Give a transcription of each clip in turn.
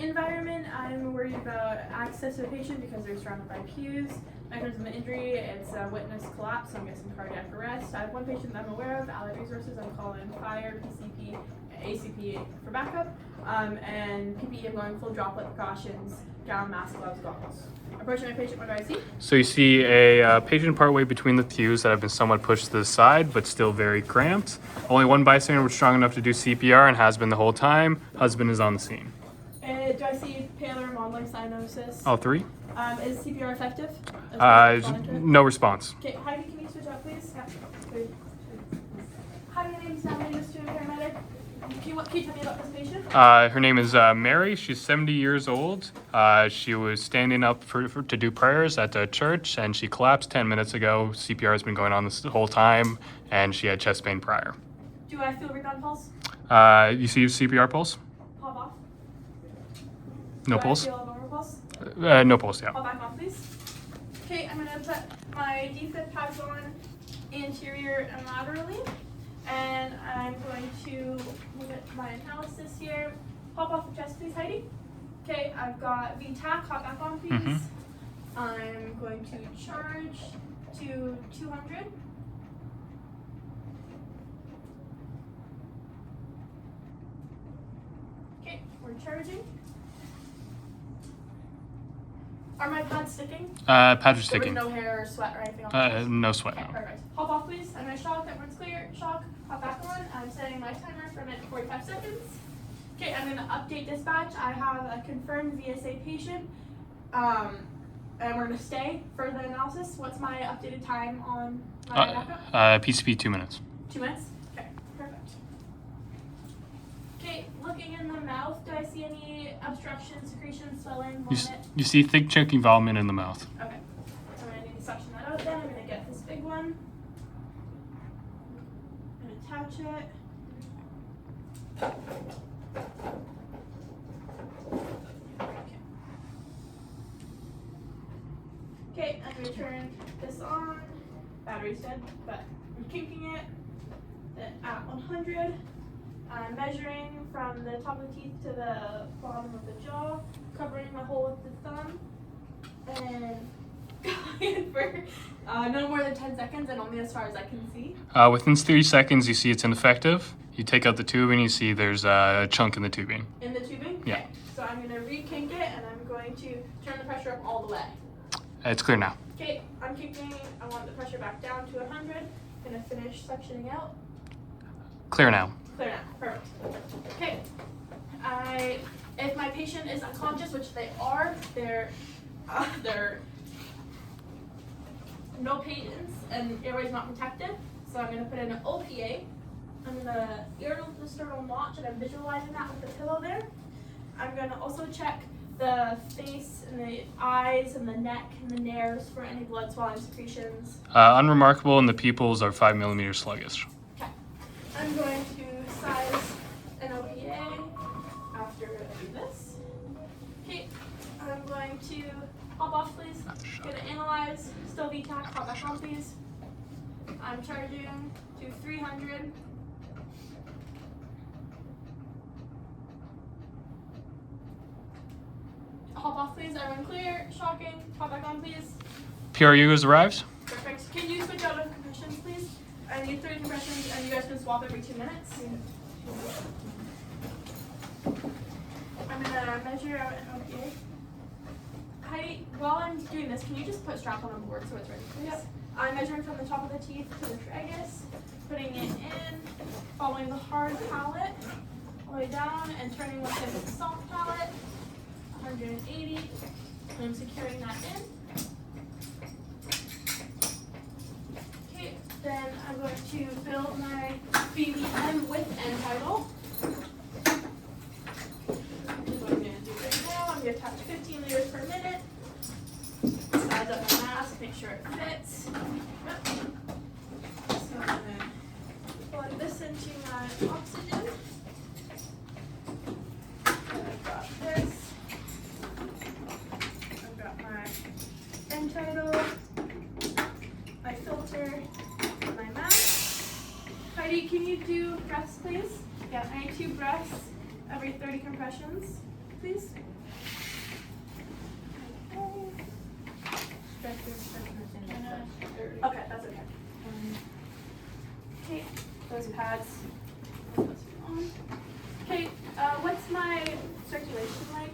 Environment, I'm worried about access to the patient because they're surrounded by pews. Mechanism of injury, it's a witness collapse, so I'm guessing cardiac arrest. I have one patient that I'm aware of. Allied resources, I'm calling fire, PCP, ACP for backup. And PPE, I'm going full droplet precautions, gown, mask, gloves, goggles. Approaching my patient, what do I see? So you see a patient partway between the pews that have been somewhat pushed to the side, but still very cramped. Only one bystander was strong enough to do CPR and has been the whole time. Husband is on the scene. Do I see pale or modeling cyanosis? All three? Is CPR effective? No response. Okay, Heidi, can you switch out, please? Yeah. How do your name's Natalie, just to a paramedic? Can you tell me about this patient? Her name is Mary. She's 70 years old. She was standing up to do prayers at the church, and she collapsed 10 minutes ago. CPR has been going on this whole time, and she had chest pain prior. Do I feel rebound pulse? You see CPR pulse? Pop off. No Do pulse? I feel a normal pulse? No pulse, yeah. Pop back on, please. Okay, I'm gonna put my defib pads on anterior and laterally, and I'm going to look at my analysis here. Pop off the chest, please, Heidi. Okay, I've got VTAC, hop back on, please. Mm-hmm. I'm going to charge to 200. Okay, we're charging. Are my pads sticking? Pads are There sticking. was no hair or sweat or anything on the No sweat, Okay, no. perfect. Hop off, please. I'm gonna shock. That one's clear. Shock. Hop back on. I'm setting my timer for a minute 45 seconds. Okay, I'm gonna update dispatch. I have a confirmed VSA patient. And we're gonna stay for the analysis. What's my updated time on my backup? PCP 2 minutes. 2 minutes? Okay, perfect. Okay, looking in the mouth, do I see any obstruction, secretion, swelling, vomit? You see thick chunky vomit in the mouth. Okay, so I'm gonna need to suction that out then. I'm gonna get this big one and attach it. Okay, I'm gonna turn this on. Battery's dead, but I'm kinking it. Then at 100. I'm measuring from the top of the teeth to the bottom of the jaw, covering my hole with the thumb, and going for no more than 10 seconds and only as far as I can see. Within 30 seconds, you see it's ineffective. You take out the tubing, you see there's a chunk in the tubing. In the tubing? Yeah. Okay. So I'm going to re-kink it and I'm going to turn the pressure up all the way. It's clear now. Okay, I'm kinking. I want the pressure back down to 100. I'm going to finish suctioning out. Clear now. Clear now. Perfect. Okay. If my patient is unconscious, which they are, they're no patents and airway's not protected. So I'm going to put in an OPA. I'm going to ear-to-sternal notch, and I'm visualizing that with the pillow there. I'm going to also check the face and the eyes and the neck and the nares for any blood swelling secretions. Unremarkable, and the pupils are 5 millimeters sluggish. Okay. I'm going to size an OPA after I do this. Okay. I'm going to hop off, please. Going to analyze. Still VTAC. Hop back on, please. I'm charging to 300. Hop off, please. Everyone clear. Shocking. Hop back on, please. PRU has arrived. Perfect. Can you switch out of compressions, please? I need 3 compressions, and you guys can swap every 2 minutes. I'm gonna measure out an OPA. Heidi, while I'm doing this, can you just put strap on board so it's ready, please? Yep. I'm measuring from the top of the teeth to the tragus, putting it in, following the hard palate, all the way down, and turning with the soft palate, 180, and I'm securing that in. Okay, then I'm going to build my BVM with end tidal. What I'm going to do right now, I'm going to attach 15 liters per minute. Size up my mask, make sure it fits. Yep. So I'm going to plug this into my oxygen. And I've got this. I've got my end tidal, my filter, my mask. Heidi, can you do breaths, please? Yeah, I need 2 breaths every 30 compressions. please. Okay, that's okay. Okay, those pads. Okay, what's my circulation like?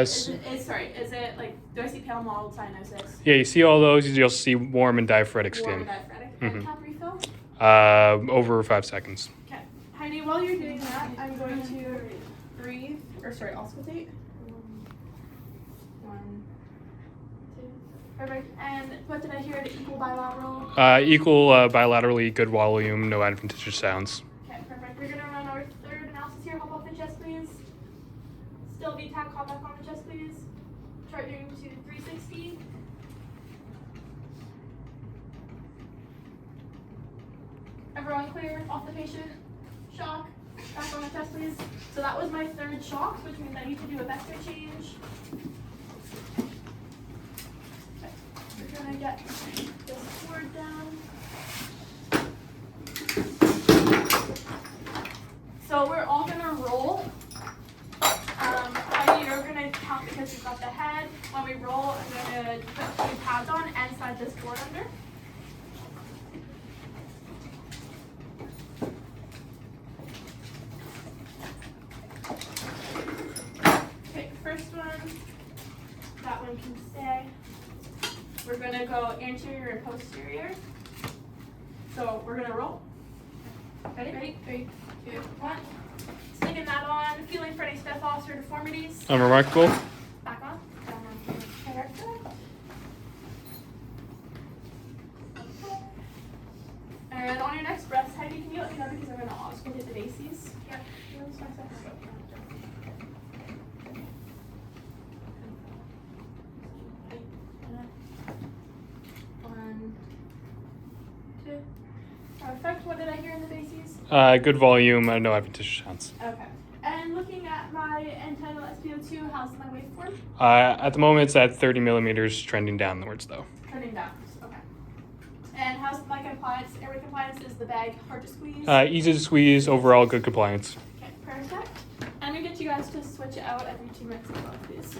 Is it like, do I see pale mottled cyanosis? Yeah, you see all those. You'll see warm and diaphoretic Warm skin. and diaphoretic. And cap refill? Over 5 seconds. Okay. Heidi, while you're doing that, I'm going to breathe, auscultate. 1, 2, perfect. And what did I hear? The equal bilateral? Equal bilaterally good volume, no adventitious sounds. Okay, perfect. We're gonna run our third analysis here. Hop off the chest, please. Still VTAC, hop back on the chest, please. Charging to 360. Everyone clear, off the patient. Shock, back on the chest, please. So that was my third shock, which means I need to do a vector change. Okay. We're gonna get this cord down. So we're all gonna roll. Heidi, you're gonna count because you've got the head. When we roll, I'm gonna put 2 pads on and slide this cord under. Okay, first one. That one can stay. We're gonna go anterior and posterior. So we're gonna roll. Ready? 3, 2, 1. Sticking that on. Feeling for any Steph or deformities. Unremarkable. Back on. Perfect. And on your next breath, Heidi, can you let me know because I'm going to auscultate the bases? Yeah. 1, 2. Perfect. What did I hear in the bases? Good volume, no adventitious sounds. Okay. And looking at my end-tidal SpO2, how's my waveform? At the moment, it's at 30 millimeters, trending downwards though. Trending downwards. Okay. And how's my compliance? Airway compliance, is the bag hard to squeeze? Easy to squeeze, overall good compliance. Okay, perfect. I'm gonna get you guys to switch it out every 2 minutes as well, please.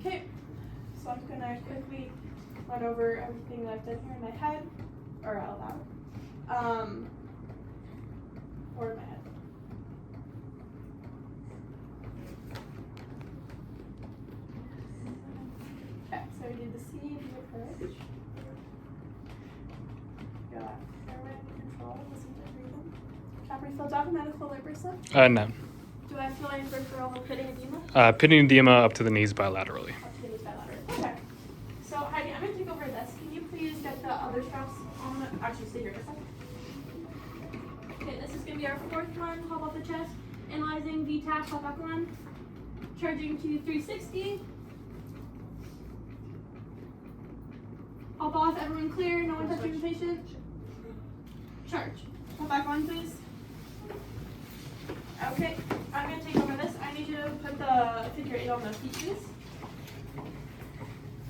Okay. So I'm gonna quickly run over everything that I've done here in my head, or out loud. Or in my head. Okay, so we did the C, do the courage. Got airway control, listen to breathing. Cap refill, do I have a medical alert bracelet? No. Do I feel any peripheral pitting edema? Pitting edema up to the knees bilaterally. Up to the knees bilaterally. Okay. So Heidi, I'm gonna take over this. Can you please get the other straps on? Actually, stay here for a second. Okay, this is gonna be our 4th one. Hop off the chest. Analyzing VTAC, hop back on. Charging to 360. Hop off, everyone clear, no one touching the patient. Charge. Hop back on, please. Okay, I'm gonna take over this. I need you to put the figure 8 on the feet, please.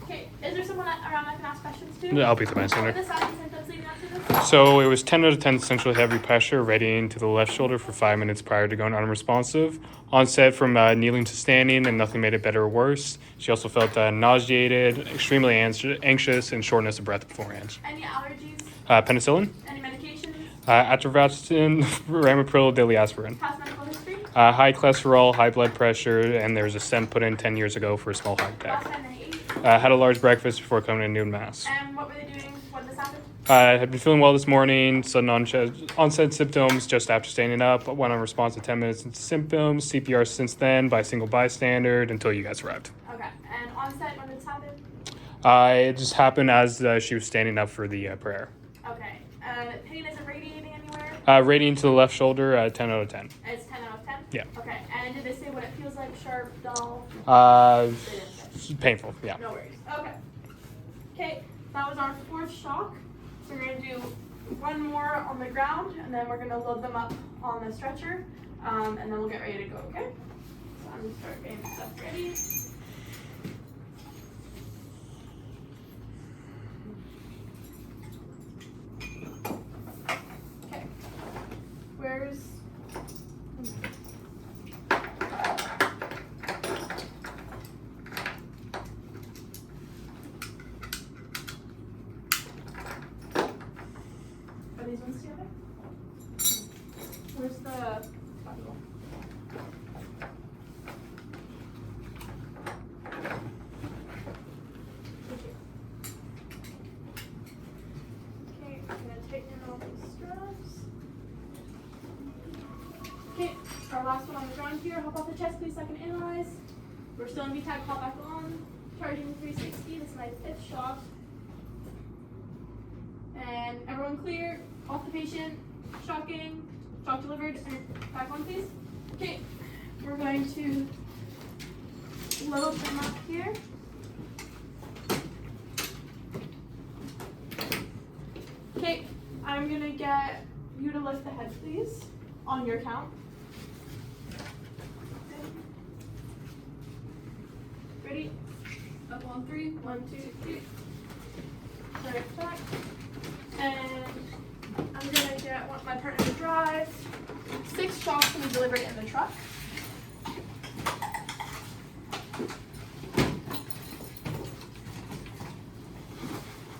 Okay, is there someone around that can ask questions to? I'll be the man What center. are the signs and symptoms leading up to this? So it was 10 out of 10 central heavy pressure, radiating to the left shoulder for 5 minutes prior to going unresponsive. Onset from kneeling to standing, and nothing made it better or worse. She also felt nauseated, extremely anxious, and shortness of breath beforehand. Any allergies? Penicillin, Any medications? atorvastatin, ramipril, daily aspirin. Past medical history? High cholesterol, high blood pressure, and there was a stent put in 10 years ago for a small heart Last attack. time they ate? Had a large breakfast before coming to noon mass. And what were they doing when this happened? Had been feeling well this morning, sudden onset symptoms just after standing up, went on response to 10 minutes into symptoms, CPR since then by single bystander until you guys arrived. Okay, and onset when this happened? It just happened as she was standing up for the prayer. Okay, pain isn't radiating anywhere? Radiating to the left shoulder, 10 out of 10. It's 10 out of 10? Yeah. Okay, and did they say what it feels like? Sharp, dull? They didn't say. Painful, yeah. No worries. Okay. Okay, that was our 4th shock. So we're going to do one more on the ground, and then we're going to load them up on the stretcher, and then we'll get ready to go, okay? So I'm going to start getting stuff ready. Okay. Where's hospital. Thank you. Okay, I'm gonna tighten all these straps. Okay, our last one on the ground here. Hop off the chest, please, so I can analyze. We're still in VTAC, hop back on. Charging 360, this is my 5th shot. And everyone clear, off the patient, shocking, shock delivered, and back on please. Okay, we're going to load them up here. Okay, I'm gonna get you to lift the head please, on your count. Ready? Up on 3, 1, 2, 3. Right back. And I'm gonna get my partner to drive. 6 shots to be delivered in the truck.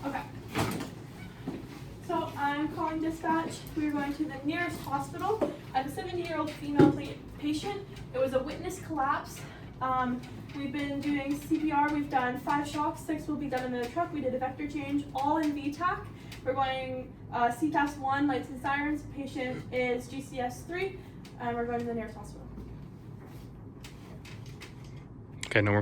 Okay. So I'm calling dispatch. We're going to the nearest hospital. I have a 70-year-old female patient. It was a witness collapse. We've been doing CPR. We've done 5 shocks. 6 will be done in the truck. We did a vector change, all in VTAC. We're going CTAS 1, lights and sirens. Patient is GCS 3, and we're going to the nearest hospital. Okay, no more.